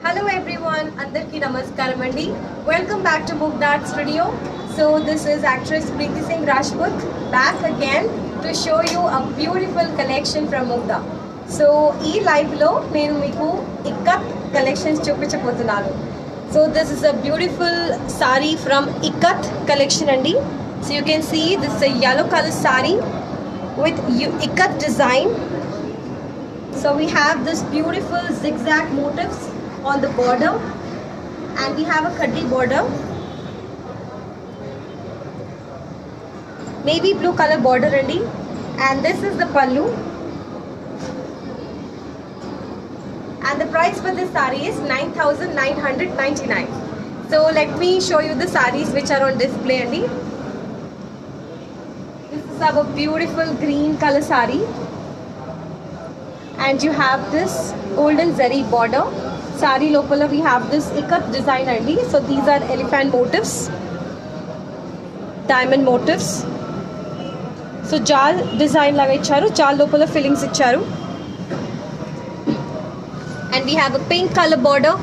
Hello everyone, Andarki Namaskaram Andi. Welcome back to Mugdart Studio. So this is actress Preeti Singh Rajput back again to show you a beautiful collection from Mugda. So ee live lo nenu meeku Ikkat collections చూపించబోతున్నాను. So this is a beautiful sari from Ikkat collection andi. So you can see this is a yellow color sari with Ikkat design. So we have this beautiful zigzag motifs on the border and we have a khaddi border, navy blue color border andi, and this is the pallu, and the price for this sari is 9,999. So let me show you the saris which are on display andi. This is our beautiful green color sari and you have this golden zari border. Sari lopala we have this Ikkat design andi. So these are elephant motifs, diamond motifs. So jal design laga icharu, jal lopala fillings icharu. And we have a pink color border.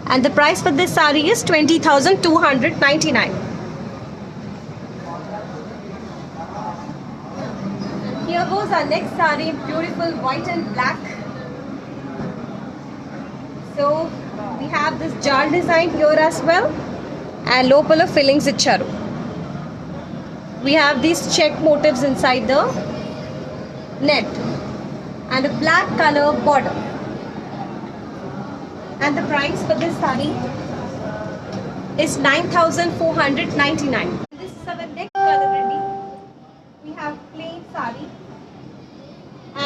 And the price for this sari is 20,299. Here goes our next sari, beautiful white and black. So we have this jar design here as well and lopala fillings icharu. We have these check motifs inside the net and a black color border. And the price for this sari is 9,499. This is our next color ready. We have plain sari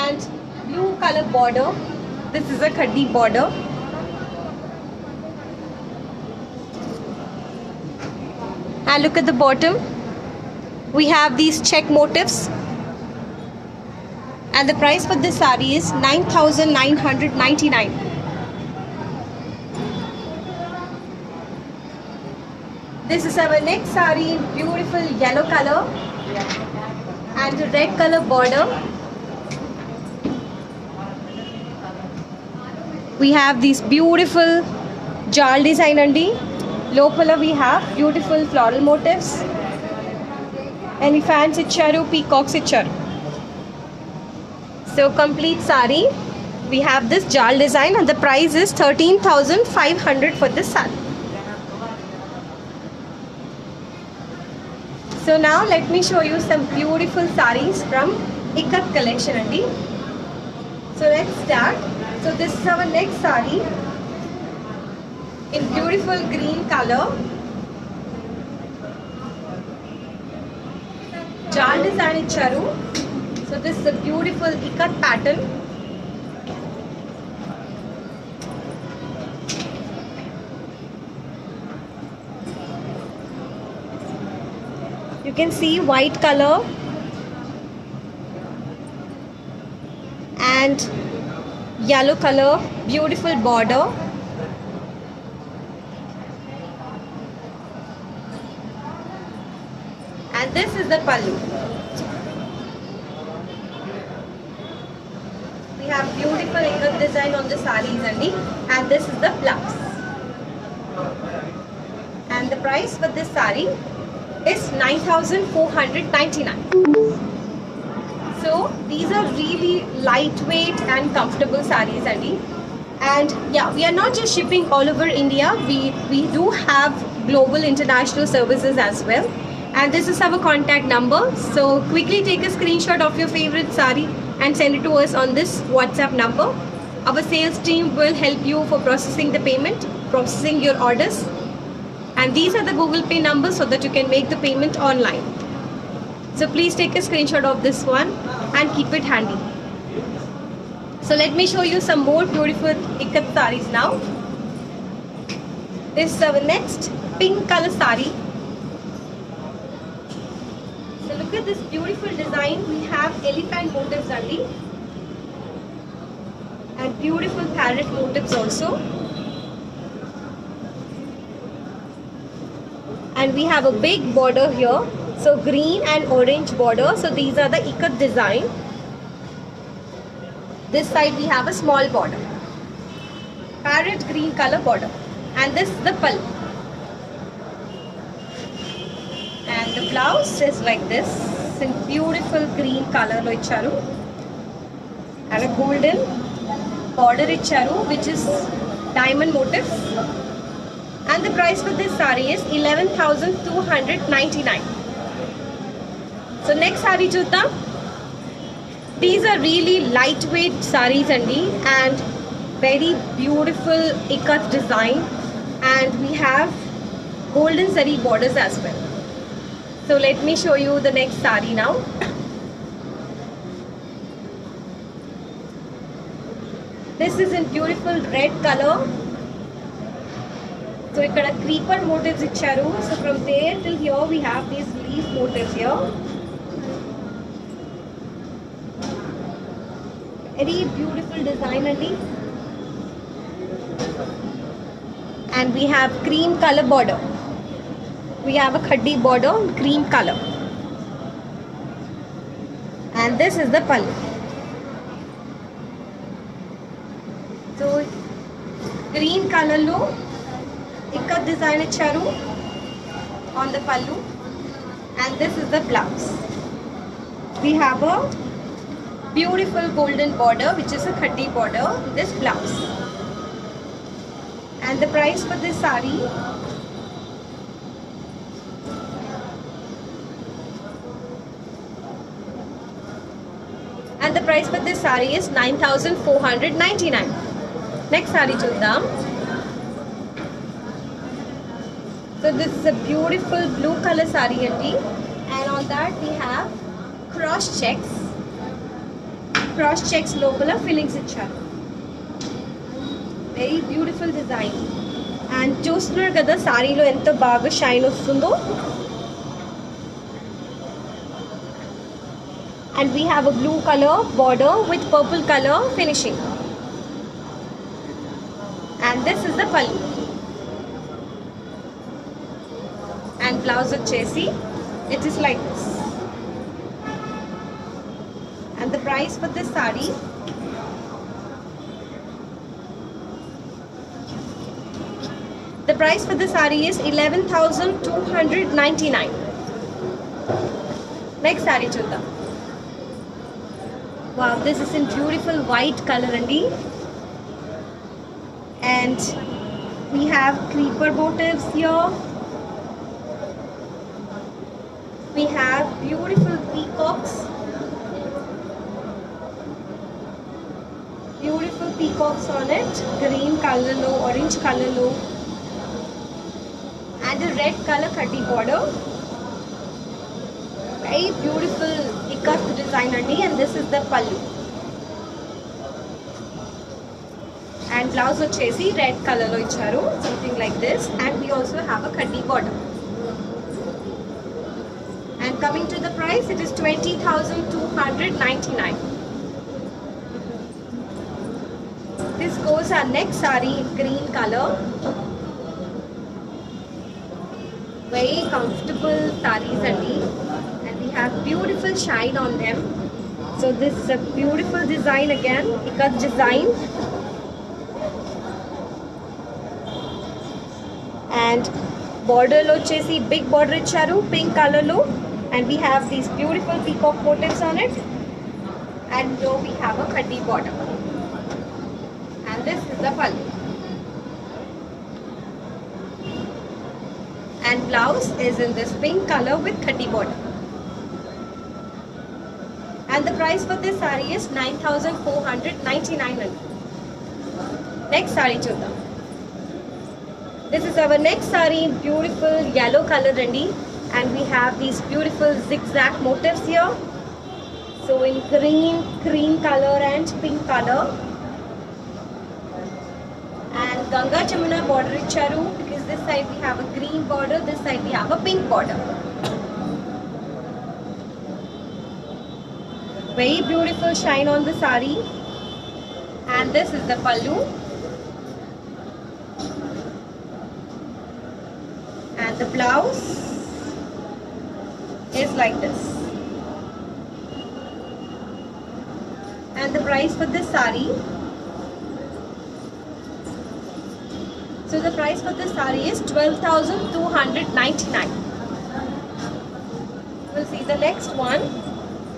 and blue color border. This is a khaddi border. And look at the bottom. We have these check motifs. And the price for this sari is 9,999. This is our next sari in beautiful yellow color and a red color border. We have these beautiful jal design andi. Lopala we have beautiful floral motifs, elephants icharu, peacocks icharu. So complete sari, we have this jal design and the price is 13,500 for this sari. So now let me show you some beautiful saris from Ikkat collection andi. So let's start. So this is our next sari in beautiful green color jar design icharu. So this is a beautiful ikat pattern. You can see white color and yellow color, beautiful border. And this is the pallu. We have beautiful ikat design on the sarees only, and this is the blouse. And the price for this saree is 9,499. So these are really lightweight and comfortable sarees only. And yeah, we are not just shipping all over India. We do have global international services as well. And this is our contact number. So quickly take a screenshot of your favorite saree and send it to us on this WhatsApp number. Our sales team will help you for processing the payment, processing your orders. And these are the Google Pay numbers so that you can make the payment online. So please take a screenshot of this one and keep it handy. So let me show you some more beautiful ikat sarees now. This is our next pink color saree. So look at this beautiful design. We have elephant motifs only. And beautiful parrot motifs also. And we have a big border here. So green and orange border. So these are the ikat design. This side we have a small border. Parrot green color border. And this is the pallu. And the blouse is like this. In beautiful green color lo icharu. And a golden border icharu, which is diamond motif. And the price for this saree is 11,299. So next saree chuddam. These are really lightweight sarees and very beautiful ikat design, and we have golden zari borders as well. So let me show you the next saree now. This is in beautiful red color. So ikkada creeper motifs icharu. So from there till here we have these leaf motifs here. Very beautiful design only. And we have cream color border. We have a khaddi border, cream color. And this is the pallu. So green color lo ikat design icharu on the pallu. And this is the blouse. We have a beautiful golden border, which is a khaddi border, this blouse. And the price for this saree is 9,499. Next saree chuddam. So this is a beautiful blue color saree andi, and on that we have cross checks local fillings icharu. Very beautiful design. And చూస్తున్నారు కదా సారీలో ఎంత బాగా shine వస్తుందో. And we have a blue color border with purple color finishing. And this is the pallu. And blouse వచ్చేసి it is like this. And the price for this saree is 11,299. Next saree chuddam. Wow, this is in beautiful white color andi. And we have creeper motifs here. We have beautiful peacocks. Beautiful peacocks on it. Green color lo, orange color lo. And a red color khadi border. Very beautiful ikat design andi, and this is the pallu. And blouse వచ్చేసి red colour లో ఇచ్చారు, something like this. And we also have a khadi border. And coming to the price, it is 20,299. This goes our next saree in green color. Very comfortable sarees andi, and we have beautiful shine on them. So this is a beautiful design again, ikat design. And border lo chesi big border icharu pink color lo, and we have these beautiful peacock motifs on it, and below we have a khadi border, and this is the pallu. And blouse is in this pink color with khadi border. And the price for this saree is 9,499. Next saree chuddam. This is our next saree in beautiful yellow color andi, and we have these beautiful zigzag motifs here. So in green, cream color and pink color. And Ganga Jamuna border icharu, because this side we have a green border, this side we have a pink border. Very beautiful shine on the saree. And this is the pallu. And the blouse is like this. And the price for this saree, so the price for this saree is 12,299. We'll see the next one.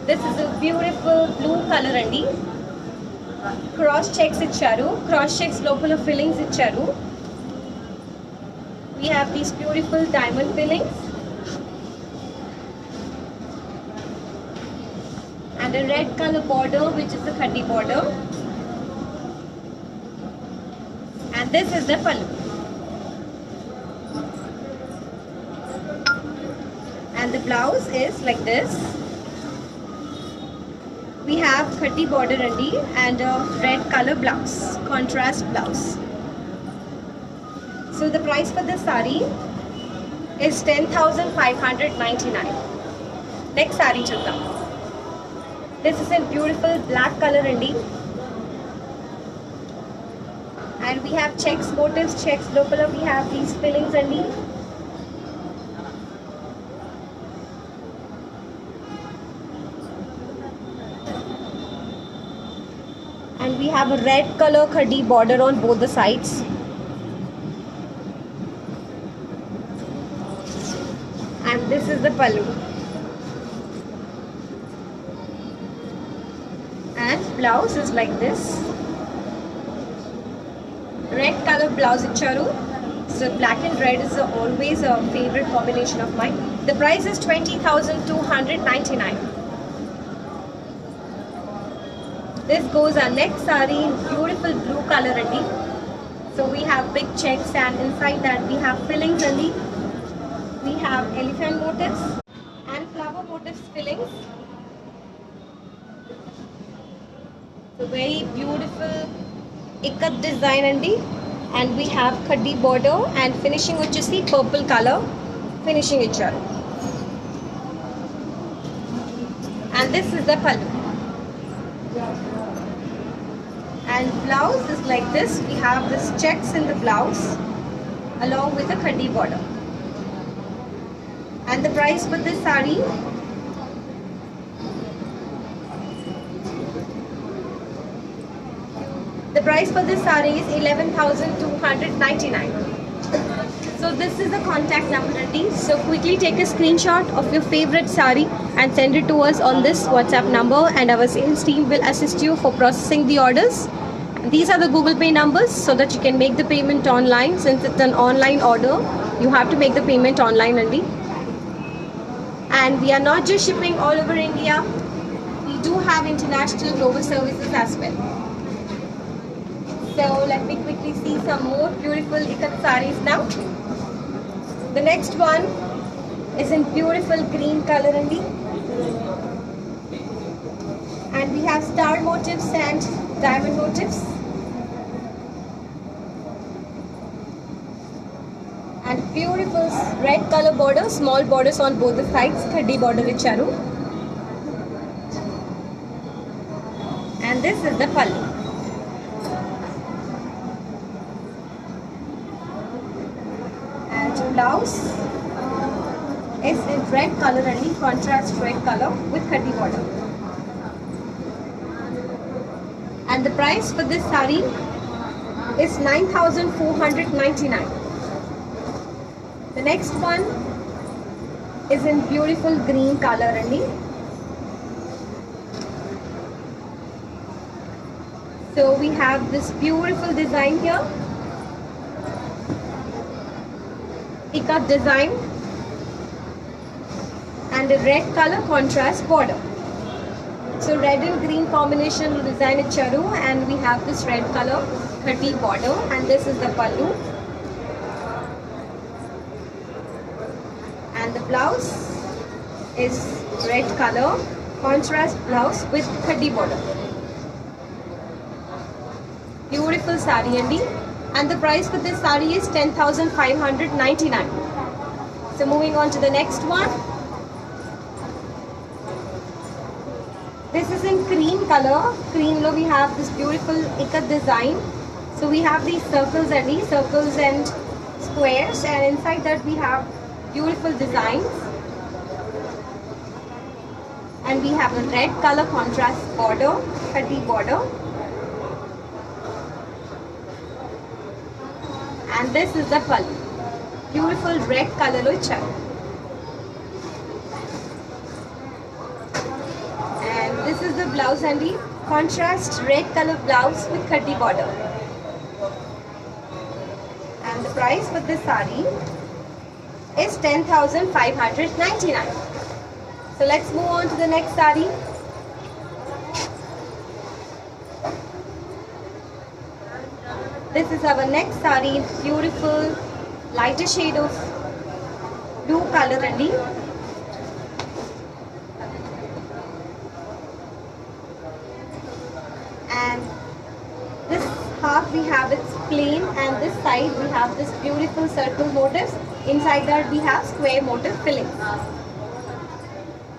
This is a beautiful blue color andi. Cross checks icharu, cross checks lopala fillings icharu. We have these beautiful diamond fillings and a red color border, which is the khadi border. And this is the pallu. And the blouse is like this. We have khadi border andi and a red color blouse, contrast blouse. So the price for this saree is 10,599. Next saree chuddam. This is a beautiful black color andi, and we have checks motifs, checks lopala we have these fillings andi. And we have a red color khadi border on both the sides. And this is the pallu. And blouse is like this. Red color blouse icharu. So black and red is always a favorite combination of mine. The price is 20,299. This goes our next saree in beautiful blue color andi. So we have big checks, and inside that we have fillings andi. We have elephant motifs and flower motifs fillings. So very beautiful ikat design andi, and we have khadi border and finishing vachesi purple color finishing icharu. And this is the pallu. And blouse is like this. We have this checks in the blouse along with a khadi border. And the price for this saree is 11,299. So this is the contact number. So quickly take a screenshot of your favorite saree and send it to us on this WhatsApp number, and our sales team will assist you for processing the orders. These are the Google Pay numbers so that you can make the payment online. Since it's an online order, you have to make the payment online only. And we are not just shipping all over India. We do have international global services as well. So let me quickly see some more beautiful ikat sarees now. The next one is in beautiful green color only. And we have star motifs and diamond motifs. And beautiful red color border, small borders on both the sides, khadi border icharu. And this is the pallu. And blouse is in red color only, contrast red color with khadi border. And the price for this saree is 9,499. The next one is in beautiful green color only. So we have this beautiful design here. Ikat design and a red color contrast border. So red and green combination design icharu, and we have this red color khadi border, and this is the pallu. And the blouse is red color contrast blouse with khadi border. Beautiful saree andi, and the price for this saree is 10,599. So moving on to the next one. This is in cream color. Cream lo we have this beautiful ikat design. So we have these circles and squares, and inside that we have beautiful designs. And we have a red color contrast border, khadi border. And this is the pallu. Beautiful red color lo icharu. And this is the blouse and the contrast red color blouse with khadi border. And the price for this saree is 10,599. So let's move on to the next saree. This is our next saree in beautiful lighter shade of blue color only. And this half we have it's plain, and this side we have this beautiful circle motifs. Inside that we have square motif fillings.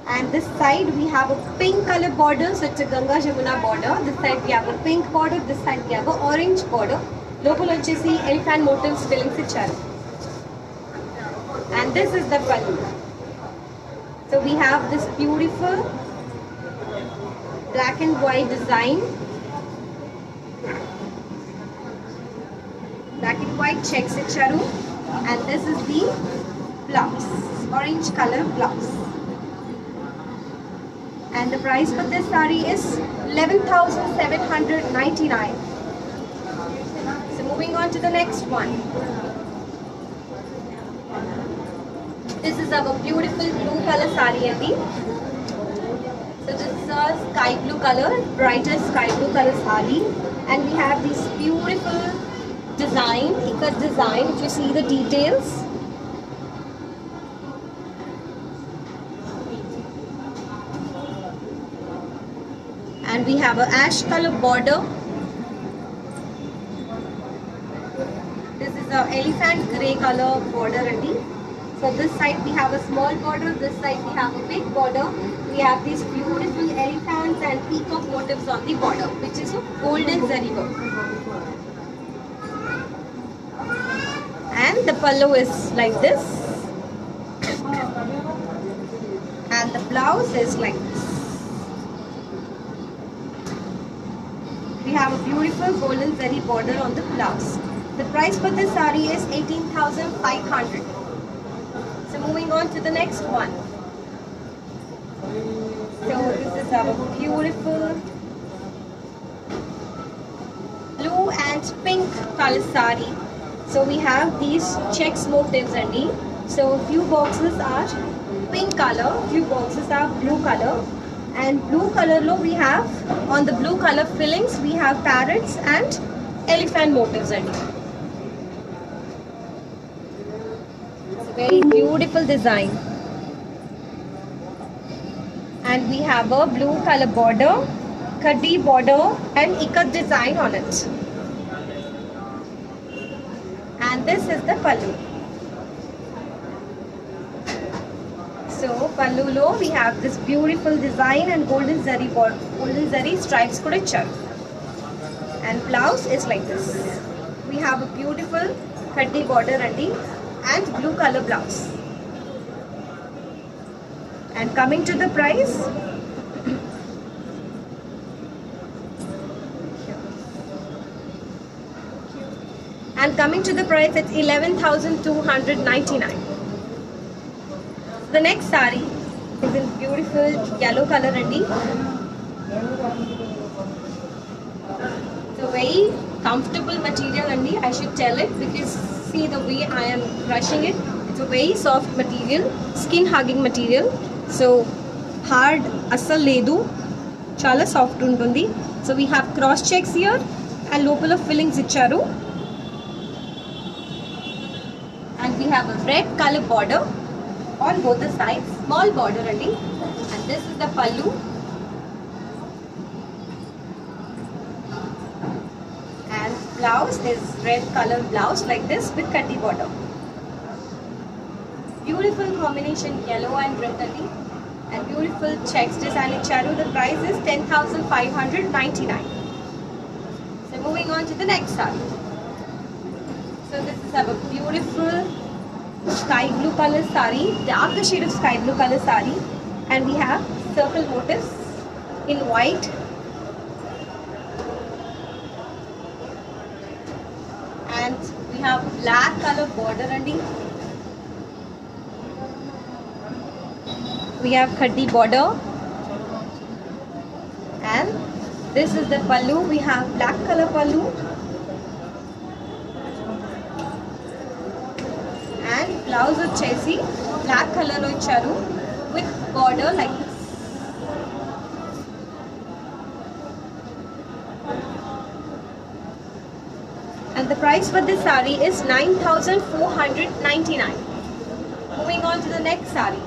And this side we have a pink color border, so it's a Ganga Jamuna border. This side we have a pink border, this side we have a orange border. Local vachesi elephant motifs fillings icharu. And this is the pallu. So we have this beautiful black and white design. Black and white checks icharu. And this is the blouse, orange color blouse. And the price for this saree is 11,799. So moving on to the next one. This is our beautiful blue color saree andi. So this is a sky blue color, brighter sky blue color saree, and we have this beautiful design, ikat design. If you see the details, and we have a ash color border. This is a elephant grey color border only. So this side we have a small border, this side we have a big border. We have these beautiful elephants and peacock motifs on the border, which is a golden zari work. And the pallu is like this, and the blouse is like this. We have a beautiful golden zari border on the blouse. The price for this saree is 18,500. So moving on to the next one. So this is our beautiful blue and pink color saree. So we have these checks motifs only. So few boxes are pink color, few boxes are blue color. And blue color lo we have, on the blue color fillings we have parrots and elephant motifs only. It's a very beautiful design. And we have a blue color border khadi border and ikat design on it. And this is the pallu. So pallu lo we have this beautiful design and golden zari stripes kuda icharu. And blouse is like this. We have a beautiful khadi border and blue color blouse. And coming to the price, it's 11,299. The next sari is in beautiful yellow color It's a very comfortable material I should tell it, because see the way I am brushing it. It's a very soft material, skin hugging material. So hard asal ledu, chala soft untundi. So we have cross checks here and local fillings icharu. And we have a red color border on both the sides, small border and this is the pallu. And blouse is red color blouse like this with khadi border. Beautiful combination yellow and red and beautiful checks design icharu. The price is 10,599. So moving on to the next sari. So this is a beautiful sky blue color sari, darker shade of sky blue color sari, and we have circle motifs in white. And we have black color border we have khadi border, and this is the pallu. We have black color pallu and blouse వచ్చేసి black color లో ఇచ్చారు with border like this. And the price for this sari is 9,499. Moving on to the next sari.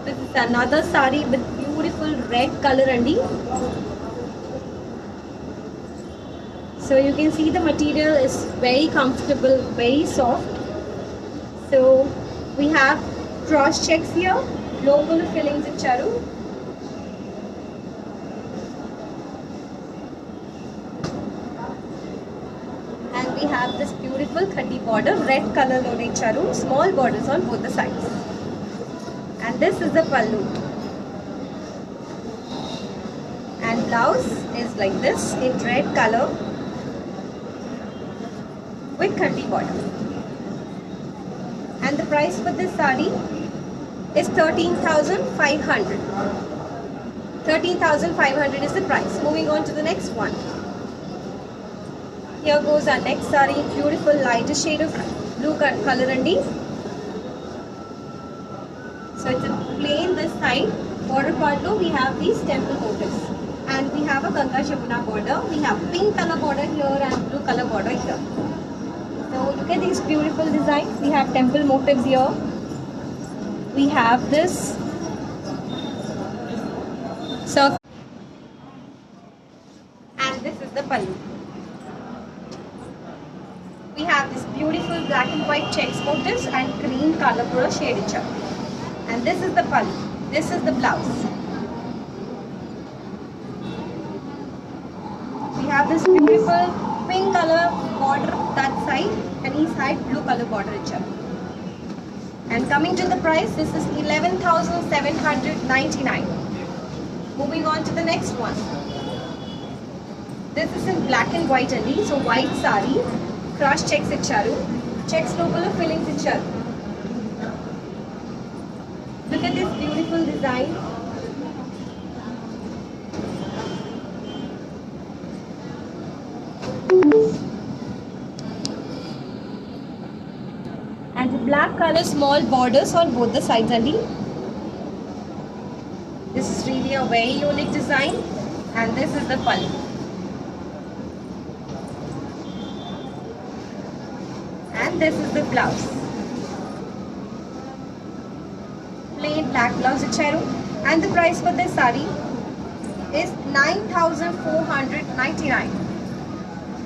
This is another sari with beautiful red color So you can see the material is very comfortable, very soft. So we have cross checks here, local fillings icharu. And we have this beautiful khadi border, red color lo icharu, small borders on both the sides. And this is the pallu. And blouse is like this in red color with khadi border. And the price for this sari is 13,500. 13,500 is the price. Moving on to the next one. Here goes our next sari, beautiful lighter shade of blue color So it's a plain this side. Border part lo we have these temple motifs. And we have a Ganga Shamuna border. We have pink color border here and blue color border here. So look at these beautiful designs. We have temple motifs here. We have this circle. And this is the pallu. We have this beautiful black and white checks motifs and green color pura shade icharu. And this is the pallu. This is the blouse. We have this beautiful pink color border that side and each side blue color border icharu. And coming to the price, this is 11,799. Moving on to the next one. This is in black and white so white sari, cross checks icharu, checks local fillings icharu. Look at this beautiful design. And the black color small borders on both the sides This is really a very unique design, and this is the pallu. And this is the blouse. Plain black blouse icharu. And the price for this sari is 9,499.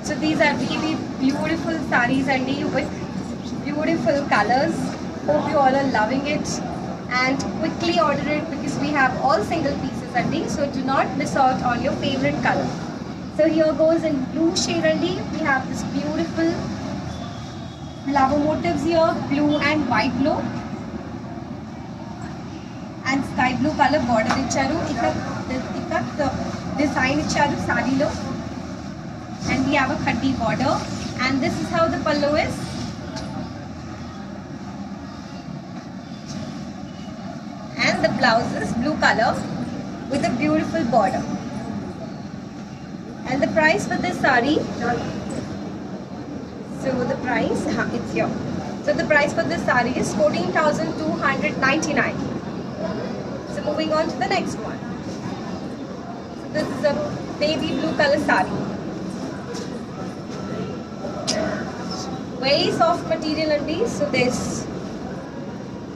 So these are really beautiful sarees and with beautiful colors. Hope you all are loving it, and quickly order it because we have all single pieces and so do not miss out on your favorite color. So here goes in blue shade and we have this beautiful flower motifs here, blue and white glow, and sky blue color border icharu, ikat design icharu saree lo, and we have a khaddi border, and this is how the pallu is. And the blouse is blue color with a beautiful border. And the price for this saree, so the price, it's here. So the price for this saree is 14,299. So moving on to the next one. So this is a baby blue color saree. Very soft material and so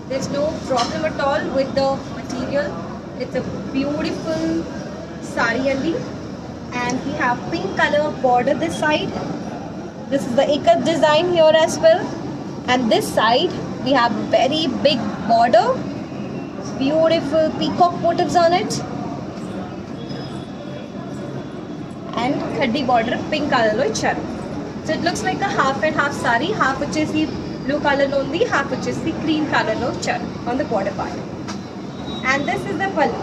there's no problem at all with the material. It's a beautiful saree and we have pink color border this side. This is the ikat design here as well, and this side we have very big border, beautiful peacock motifs on it, and khaddi border pink color lo icharu. So it looks like a half and half saree, half which is the blue color only, half which is the cream color lo icharu on the border part. And this is the pallu.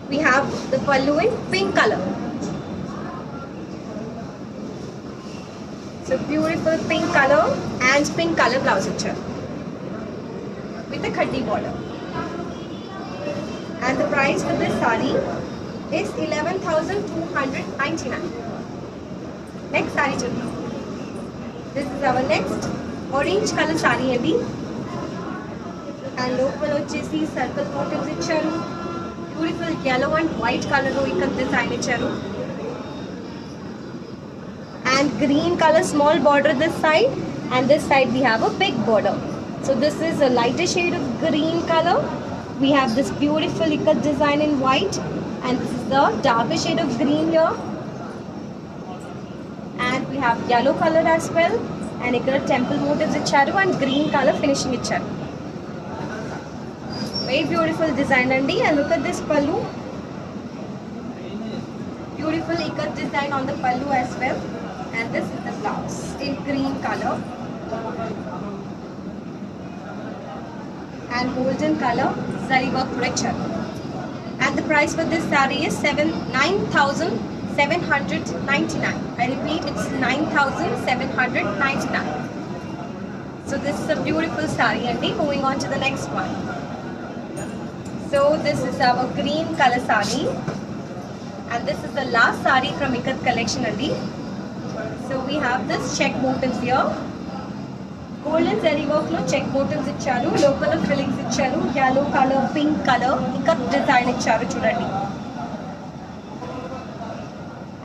We have the pallu in pink color. So beautiful pink color and pink color blouse picture with a khaddi border. And the price for this saree is 11,299. Next saree chalo. This is our next orange color saree and local vachesi circle motifs icharu. Beautiful yellow and white color lo ikat design icharu. And green color small border this side, and this side we have a big border. So this is a lighter shade of green color. We have this beautiful ikat design in white, and this is the darker shade of green here. And we have yellow color as well, and ikkada temple motifs icharu and green color finishing icharu. Very beautiful design and look at this pallu. Beautiful ikat design on the pallu as well. And this is the blouse in green color and golden color zari work picture. And the price for this saree is 9,799. I repeat, it's 9,799. So this is a beautiful saree and moving on to the next one. So this is our green color saree, and this is the last saree from ikat collection and so we have this check motifs here. Golden zari work lo check motifs icharu, local fillings icharu, yellow color, pink color, ikat design icharu chudandi.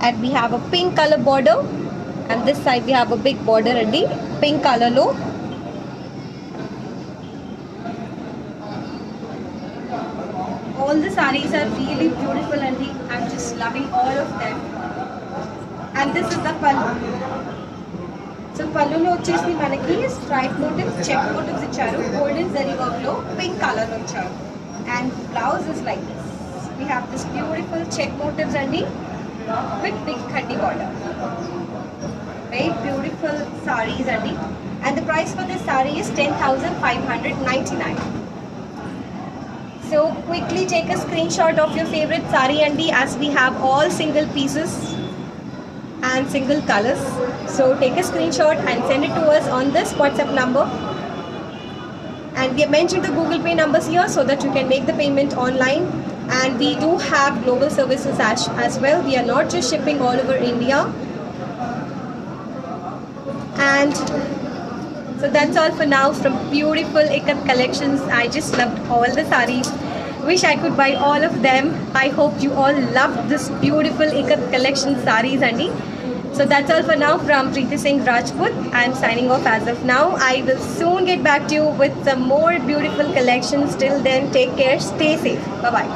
And we have a pink color border, and this side we have a big border and pink color lo. All the sarees are really beautiful and I'm just loving all of them. And this is the pallu. So pallu lo vachesi manaki stripe motifs, check motifs icharu, golden zari work lo pink color lo icharu. And blouse is like this. We have this beautiful check motifs and with big khaddi border. Very beautiful sarees and the price for this saree is 10,599. So quickly take a screenshot of your favorite saree and as we have all single pieces and single colors. So take a screenshot and send it to us on this WhatsApp number. And we have mentioned the Google Pay numbers here so that you can make the payment online. And we do have global services as well. We are not just shipping all over India. And so that's all for now from beautiful ikat collections. I just loved all the sarees. Wish I could buy all of them. I hope you all loved this beautiful ikat collection sarees, Andy. So that's all for now from Preeti Singh Rajput. I'm signing off as of now. I will soon get back to you with some more beautiful collections. Till then, take care, stay safe. Bye-bye.